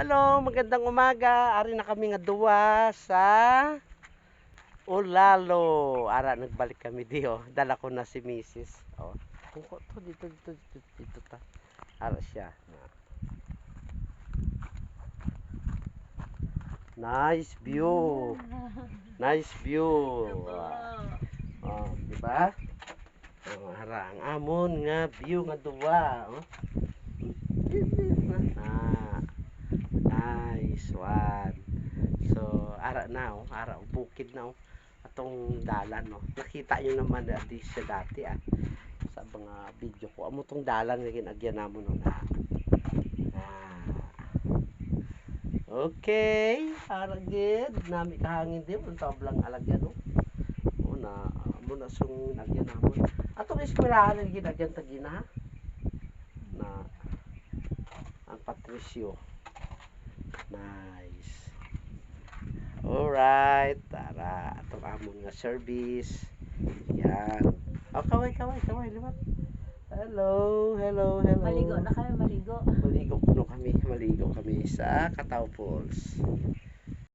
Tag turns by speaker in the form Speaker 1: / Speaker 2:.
Speaker 1: Hello, magandang umaga. Ari na kami nga duwa sa Ulalo. Ara nagbalik kami diyo. Dala ko na si Mrs. Oh. Tungko to dito ta. Ara siya. Nice view. Nice view. Oh, di ba? Oh, ara ang amon nga view nga duwa, oh. Nice one. So, ara na, oh. Ara, bukid na, oh. Atong dalan, no. Nakita nyo naman dati siya dati, sa mga video ko. Amo tong dalan nga ginagyan namon, no. Okay, ara gid. Nami kahangin din, ang tablang alagyan, no. Una, amo na sung nagyan namon. Atong eskwelahan nga ginagyan tagina, na ang Patricio. Nice. Alright, tara, atong amon nga service. Yan. Oh, kaway, liwat. Hello.
Speaker 2: Maligo na kami, maligo.
Speaker 1: Maligo kami sa Kataw Falls.